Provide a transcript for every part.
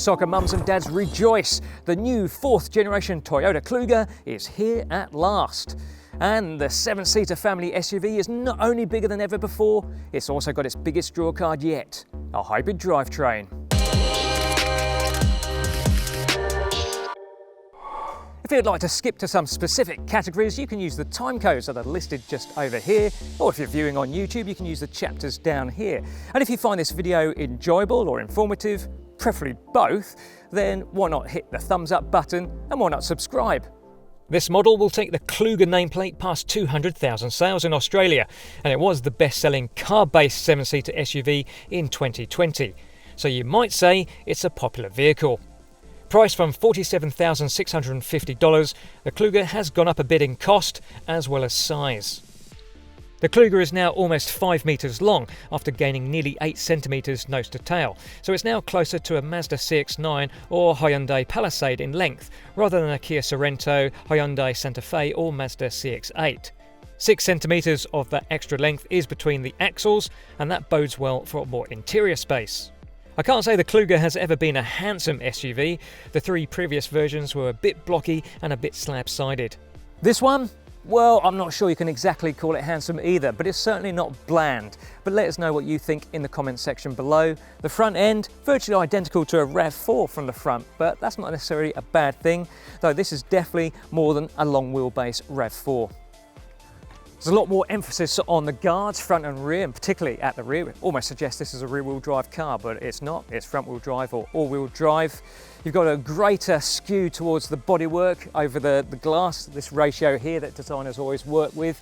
soccer mums and dads, rejoice! The new 4th generation Toyota Kluger is here at last. And the 7-seater family SUV is not only bigger than ever before, it's also got its biggest draw card yet, a hybrid drivetrain. If you'd like to skip to some specific categories, you can use the timecodes that are listed just over here, or if you're viewing on YouTube, you can use the chapters down here. And if you find this video enjoyable or informative, preferably both, then why not hit the thumbs up button and why not subscribe? This model will take the Kluger nameplate past 200,000 sales in Australia, and it was the best-selling car-based 7-seater SUV in 2020. So you might say it's a popular vehicle. Priced from $47,650, the Kluger has gone up a bit in cost as well as size. The Kluger is now almost 5 metres long after gaining nearly 8 centimetres nose to tail, so it's now closer to a Mazda CX-9 or Hyundai Palisade in length, rather than a Kia Sorento, Hyundai Santa Fe or Mazda CX-8. 6 centimetres of that extra length is between the axles, and that bodes well for more interior space. I can't say the Kluger has ever been a handsome SUV. The 3 previous versions were a bit blocky and a bit slab-sided. This one? Well, I'm not sure you can exactly call it handsome either, but it's certainly not bland. But let us know what you think in the comments section below. The front end, virtually identical to a RAV4 from the front, but that's not necessarily a bad thing, though this is definitely more than a long wheelbase RAV4. There's a lot more emphasis on the guards, front and rear, and particularly at the rear. It almost suggests this is a rear-wheel drive car, but it's not. It's front-wheel drive or all-wheel drive. You've got a greater skew towards the bodywork over the glass, this ratio here that designers always work with.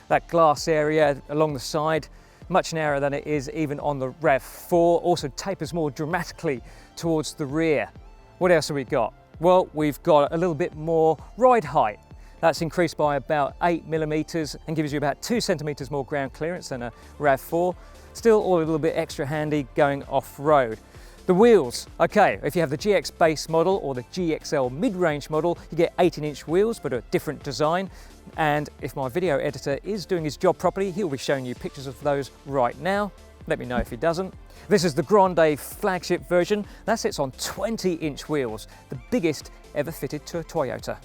That glass area along the side, much narrower than it is even on the RAV4, also tapers more dramatically towards the rear. What else have we got? Well, we've got a little bit more ride height. That's increased by about 8 millimeters and gives you about 2 centimeters more ground clearance than a RAV4. Still all a little bit extra handy going off-road. The wheels, okay, if you have the GX base model or the GXL mid-range model, you get 18-inch wheels, but a different design. And if my video editor is doing his job properly, he'll be showing you pictures of those right now. Let me know if he doesn't. This is the Grande flagship version. That sits on 20-inch wheels, the biggest ever fitted to a Toyota.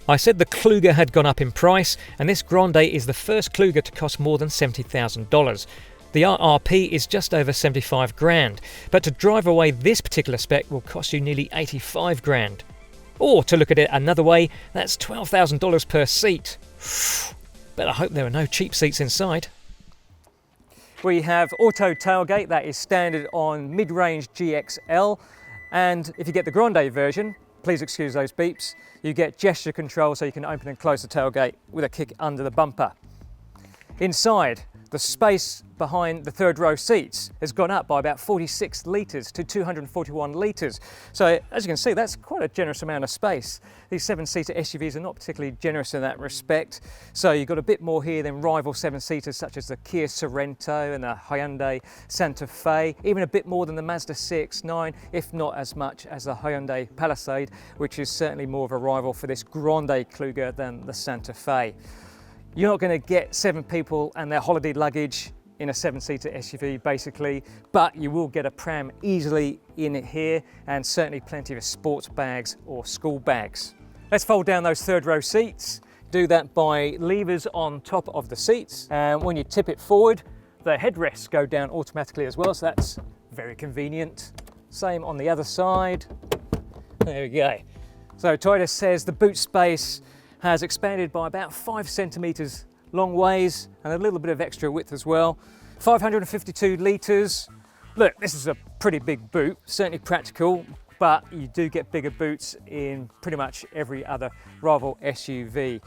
I said the Kluger had gone up in price, and this Grande is the first Kluger to cost more than $70,000. The RRP is just over 75 grand, but to drive away this particular spec will cost you nearly 85 grand. Or to look at it another way, that's $12,000 per seat. But I hope there are no cheap seats inside. We have auto tailgate, that is standard on mid-range GXL, and if you get the Grande version, please excuse those beeps, you get gesture control so you can open and close the tailgate with a kick under the bumper. Inside, the space behind the third row seats has gone up by about 46 litres to 241 litres. So as you can see, that's quite a generous amount of space. These 7-seater SUVs are not particularly generous in that respect. So you've got a bit more here than rival 7-seaters such as the Kia Sorento and the Hyundai Santa Fe, even a bit more than the Mazda CX-9, if not as much as the Hyundai Palisade, which is certainly more of a rival for this Grande Kluger than the Santa Fe. You're not going to get 7 people and their holiday luggage in a 7-seater SUV basically, but you will get a pram easily in it here, and certainly plenty of sports bags or school bags. Let's fold down those third row seats. Do that by levers on top of the seats, and when you tip it forward, the headrests go down automatically as well, so that's very convenient. Same on the other side. There we go. So Toyota says the boot space has expanded by about 5 centimeters long ways and a little bit of extra width as well. 552 litres. Look, this is a pretty big boot, certainly practical, but you do get bigger boots in pretty much every other rival SUV.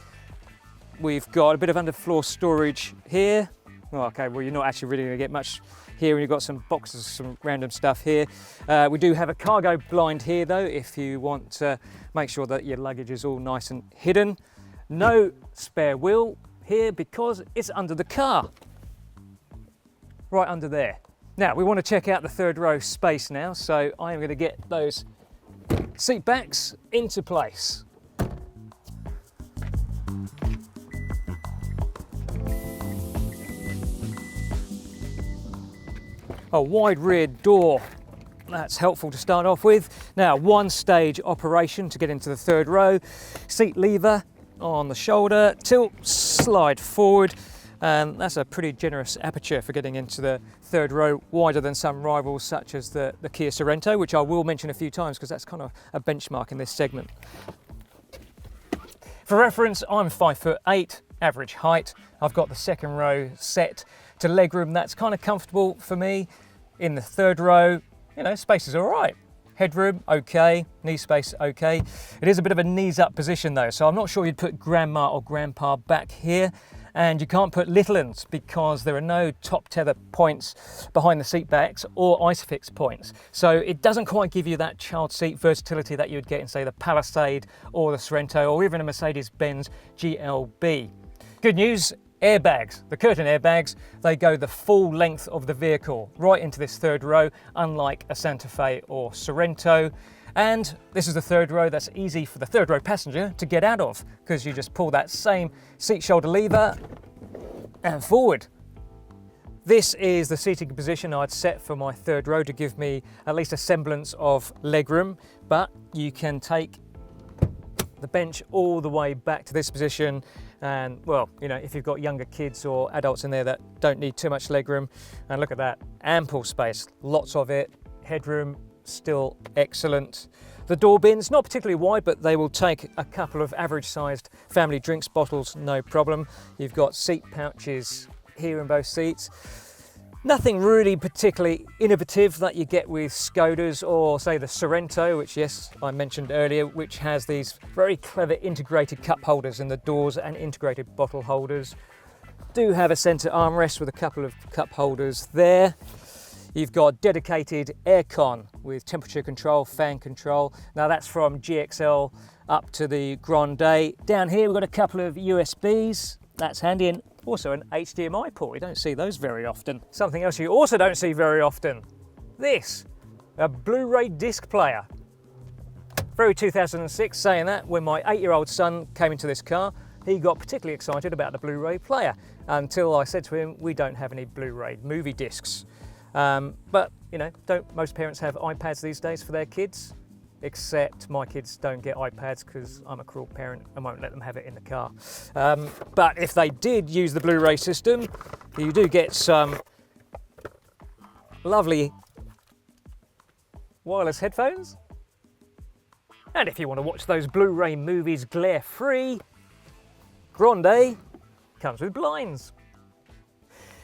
We've got a bit of underfloor storage here. Oh, okay, well, you're not actually really going to get much here, and you've got some boxes, some random stuff here. We do have a cargo blind here though, if you want to make sure that your luggage is all nice and hidden. No spare wheel here because it's under the car, right under there. Now we want to check out the third row space now, so I am going to get those seat backs into place. A wide rear door That's helpful to start off with. Now, one stage operation to get into the third row. Seat lever on the shoulder, tilt, slide forward. And that's a pretty generous aperture for getting into the third row, wider than some rivals such as the Kia Sorento, which I will mention a few times because that's kind of a benchmark in this segment. For reference, I'm 5'8", average height. I've got the second row set to legroom. That's kind of comfortable for me. In the third row, you know, space is all right. Headroom, okay. Knee space, okay. It is a bit of a knees up position though, so I'm not sure you'd put grandma or grandpa back here. And you can't put little uns because there are no top tether points behind the seat backs or ISOFIX points. So it doesn't quite give you that child seat versatility that you would get in, say, the Palisade or the Sorento or even a Mercedes-Benz GLB. Good news, airbags. The curtain airbags, they go the full length of the vehicle right into this third row, unlike a Santa Fe or Sorento. And this is the third row that's easy for the third row passenger to get out of because you just pull that same seat shoulder lever and forward. This is the seating position I'd set for my third row to give me at least a semblance of legroom, but you can take the bench all the way back to this position. And well, you know, if you've got younger kids or adults in there that don't need too much legroom, and look at that, ample space, lots of it, headroom, still excellent. The door bins, not particularly wide, but they will take a couple of average sized family drinks bottles, no problem. You've got seat pouches here in both seats. Nothing really particularly innovative that you get with Skodas or say the Sorento, which yes, I mentioned earlier, which has these very clever integrated cup holders in the doors and integrated bottle holders. Do have a center armrest with a couple of cup holders there. You've got dedicated aircon with temperature control, fan control. Now that's from GXL up to the Grande. Down here we've got a couple of USBs, that's handy, and also an HDMI port. You don't see those very often. Something else you also don't see very often, this, a Blu-ray disc player. Very 2006, saying that, when my 8-year-old son came into this car, he got particularly excited about the Blu-ray player until I said to him, we don't have any Blu-ray movie discs. But, you know, don't most parents have iPads these days for their kids? Except my kids don't get iPads because I'm a cruel parent and won't let them have it in the car. But if they did use the Blu-ray system, you do get some lovely wireless headphones. And if you want to watch those Blu-ray movies glare-free, Grande comes with blinds.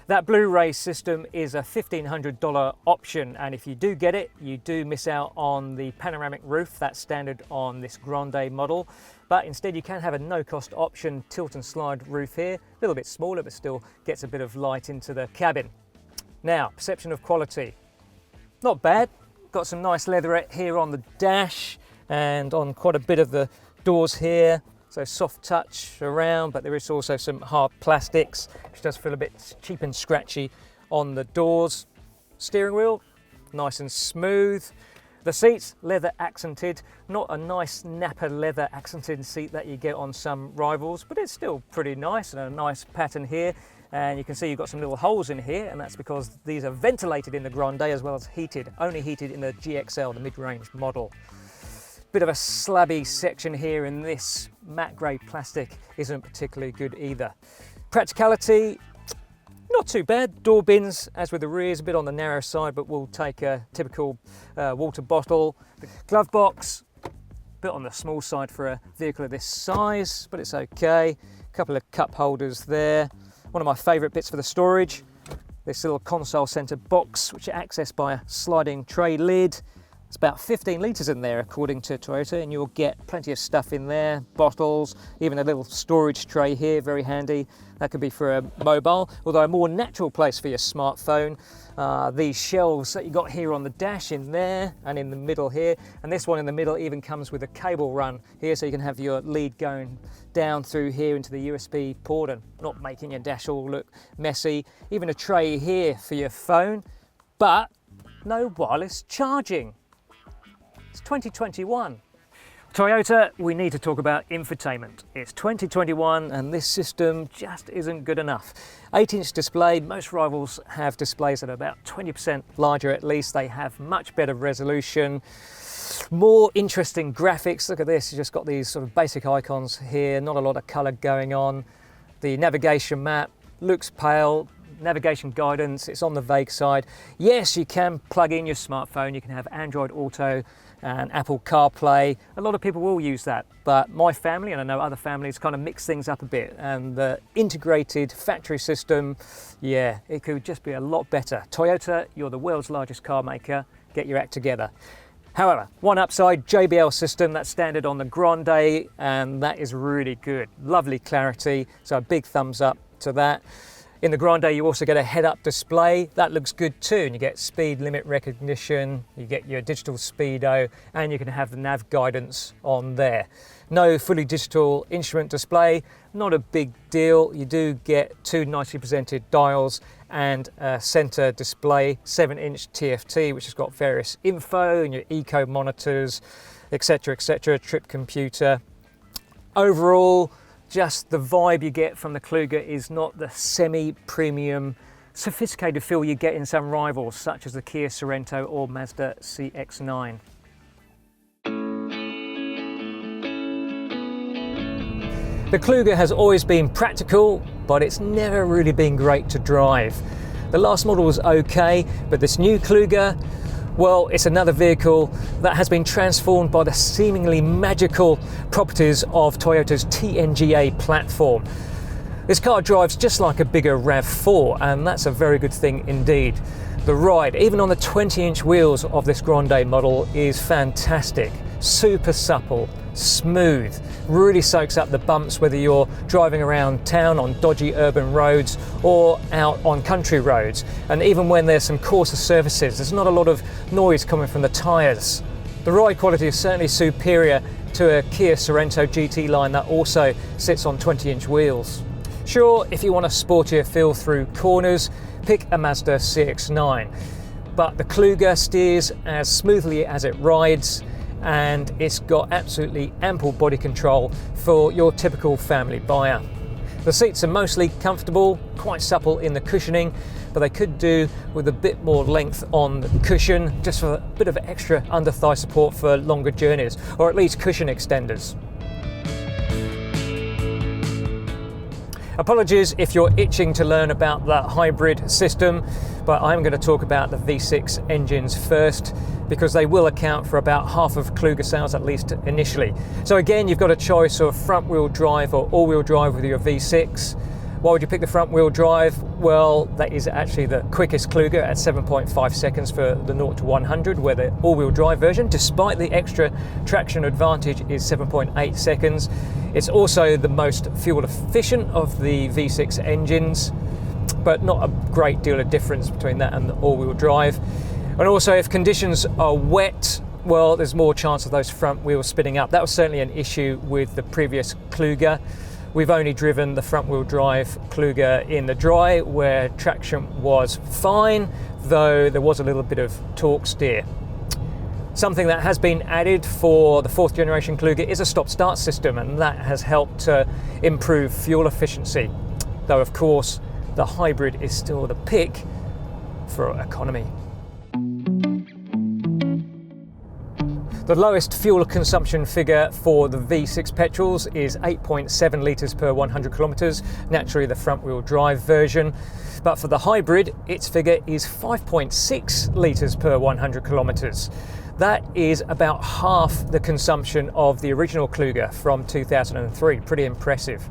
That Blu-ray system is a $1,500 option, and if you do get it, you do miss out on the panoramic roof that's standard on this Grande model. But instead you can have a no-cost option tilt and slide roof here, a little bit smaller but still gets a bit of light into the cabin. Now, perception of quality, not bad. Got some nice leatherette here on the dash and on quite a bit of the doors here. So soft touch around, but there is also some hard plastics, which does feel a bit cheap and scratchy on the doors. Steering wheel, nice and smooth. The seats, leather accented, not a nice Napa leather accented seat that you get on some rivals, but it's still pretty nice and a nice pattern here. And you can see you've got some little holes in here, and that's because these are ventilated in the Grande as well as heated, only heated in the GXL, the mid-range model. Bit of a slabby section here in this matte grey plastic isn't particularly good either. Practicality, not too bad. Door bins, as with the rears, a bit on the narrow side, but we'll take a typical water bottle. The glove box, a bit on the small side for a vehicle of this size, but it's okay. A couple of cup holders there. One of my favourite bits for the storage, this little console centre box, which is accessed by a sliding tray lid. It's about 15 litres in there according to Toyota, and you'll get plenty of stuff in there, bottles, even a little storage tray here, very handy. That could be for a mobile, although a more natural place for your smartphone. These shelves that you got here on the dash in there and in the middle here, and this one in the middle even comes with a cable run here, so you can have your lead going down through here into the USB port and not making your dash all look messy. Even a tray here for your phone, but no wireless charging. It's 2021. Toyota, we need to talk about infotainment. It's 2021 and this system just isn't good enough. 8-inch display, most rivals have displays that are about 20% larger at least. They have much better resolution, more interesting graphics. Look at this, you just got these sort of basic icons here, not a lot of colour going on. The navigation map looks pale. Navigation guidance, it's on the vague side. Yes, you can plug in your smartphone, you can have Android Auto and Apple CarPlay. A lot of people will use that, but my family, and I know other families, kind of mix things up a bit, and the integrated factory system, yeah, it could just be a lot better. Toyota, you're the world's largest car maker, get your act together. However, one upside, JBL system, that's standard on the Grande, and that is really good. Lovely clarity, so a big thumbs up to that. In the Grande, you also get a head-up display. That looks good too, and you get speed limit recognition, you get your digital speedo, and you can have the nav guidance on there. No fully digital instrument display, not a big deal. You do get two nicely presented dials and a center display, 7-inch TFT, which has got various info and your eco monitors, etc., trip computer. Overall, just the vibe you get from the Kluger is not the semi-premium, sophisticated feel you get in some rivals, such as the Kia Sorento or Mazda CX-9. The Kluger has always been practical, but it's never really been great to drive. The last model was okay, but this new Kluger, well, it's another vehicle that has been transformed by the seemingly magical properties of Toyota's TNGA platform. This car drives just like a bigger RAV4, and that's a very good thing indeed. The ride, even on the 20-inch wheels of this Grande model, is fantastic. Super supple, smooth, really soaks up the bumps whether you're driving around town on dodgy urban roads or out on country roads. And even when there's some coarser surfaces, there's not a lot of noise coming from the tyres. The ride quality is certainly superior to a Kia Sorento GT line that also sits on 20-inch wheels. Sure, if you want a sportier feel through corners, pick a Mazda CX-9. But the Kluger steers as smoothly as it rides, and it's got absolutely ample body control for your typical family buyer. The seats are mostly comfortable, quite supple in the cushioning, but they could do with a bit more length on the cushion, just for a bit of extra under thigh support for longer journeys, or at least cushion extenders. Apologies if you're itching to learn about the hybrid system, but I'm going to talk about the V6 engines first, because they will account for about half of Kluger sales, at least initially. So again, you've got a choice of front wheel drive or all wheel drive with your V6. Why would you pick the front wheel drive? Well, that is actually the quickest Kluger at 7.5 seconds for the 0 to 100, where the all wheel drive version, despite the extra traction advantage, is 7.8 seconds. It's also the most fuel efficient of the V6 engines, but not a great deal of difference between that and the all wheel drive. And also, if conditions are wet, well, there's more chance of those front wheels spinning up. That was certainly an issue with the previous Kluger. We've only driven the front wheel drive Kluger in the dry, where traction was fine, though there was a little bit of torque steer. Something that has been added for the 4th generation Kluger is a stop-start system, and that has helped to improve fuel efficiency. Though, of course, the hybrid is still the pick for economy. The lowest fuel consumption figure for the V6 petrols is 8.7 litres per 100 kilometres, naturally the front wheel drive version. But for the hybrid, its figure is 5.6 litres per 100 kilometres. That is about half the consumption of the original Kluger from 2003, pretty impressive.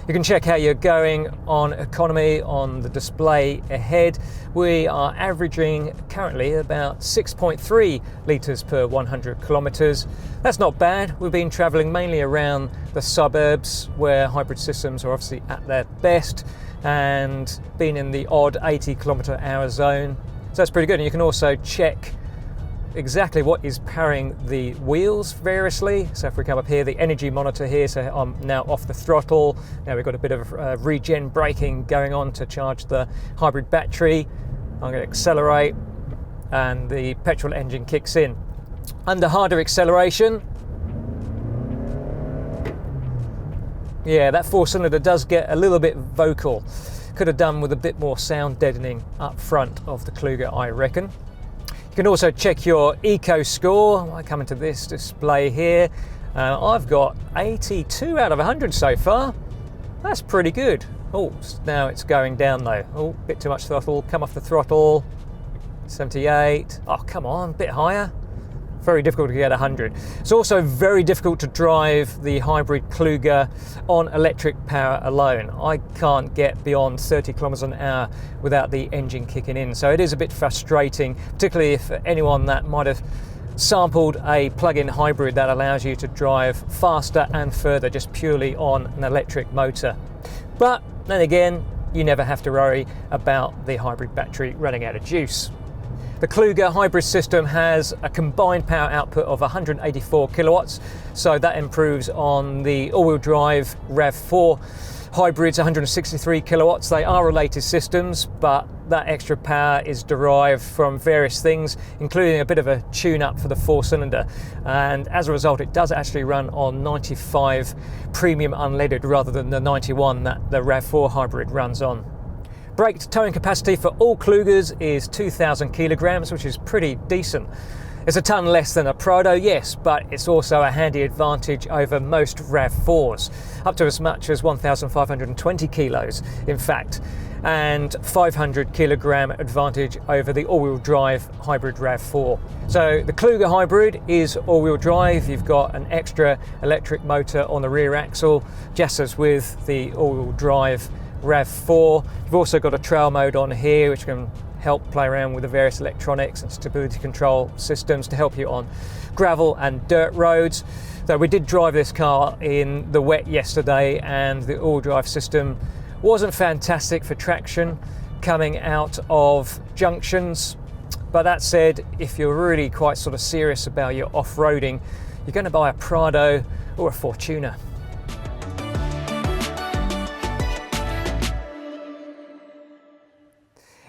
You can check how you're going on economy on the display ahead. We are averaging currently about 6.3 litres per 100 kilometres. That's not bad. We've been travelling mainly around the suburbs where hybrid systems are obviously at their best, and been in the odd 80 kilometre/hour zone. So that's pretty good. And you can also check exactly what is powering the wheels variously. So if we come up here, the energy monitor here, so I'm now off the throttle. Now we've got a bit of regen braking going on to charge the hybrid battery. I'm going to accelerate and the petrol engine kicks in. Under harder acceleration, Yeah, that 4-cylinder does get a little bit vocal. Could have done with a bit more sound deadening up front of the Kluger, I reckon. You can also check your eco score. I come into this display here. I've got 82 out of 100 so far. That's pretty good. Oh, now it's going down though. Oh, bit too much throttle. Come off the throttle. 78. Oh, come on, a bit higher. Very difficult to get 100. It's also very difficult to drive the hybrid Kluger on electric power alone. I can't get beyond 30 kilometers an hour without the engine kicking in. So it is a bit frustrating, particularly if anyone that might have sampled a plug-in hybrid that allows you to drive faster and further just purely on an electric motor. But then again, you never have to worry about the hybrid battery running out of juice. The Kluger hybrid system has a combined power output of 184 kilowatts, so that improves on the all-wheel drive RAV4 hybrids, 163 kilowatts. They are related systems, but that extra power is derived from various things, including a bit of a tune-up for the 4-cylinder. And as a result, it does actually run on 95 premium unleaded rather than the 91 that the RAV4 hybrid runs on. Brake towing capacity for all Klugers is 2,000 kilograms, which is pretty decent. It's a ton less than a Prado, yes, but it's also a handy advantage over most RAV4s, up to as much as 1,520 kilos, in fact, and 500 kilogram advantage over the all-wheel drive hybrid RAV4. So the Kluger hybrid is all-wheel drive. You've got an extra electric motor on the rear axle, just as with the all-wheel drive RAV4. You've also got a trail mode on here, which can help play around with the various electronics and stability control systems to help you on gravel and dirt roads. So we did drive this car in the wet yesterday, and the all drive system wasn't fantastic for traction coming out of junctions. But that said, if you're really quite sort of serious about your off-roading, you're going to buy a Prado or a Fortuner.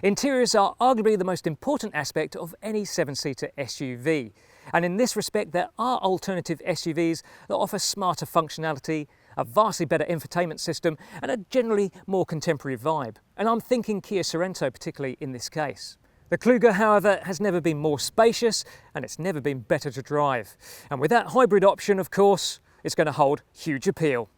Interiors are arguably the most important aspect of any 7-seater SUV. And in this respect, there are alternative SUVs that offer smarter functionality, a vastly better infotainment system, and a generally more contemporary vibe. And I'm thinking Kia Sorento particularly in this case. The Kluger, however, has never been more spacious, and it's never been better to drive. And with that hybrid option, of course, it's going to hold huge appeal.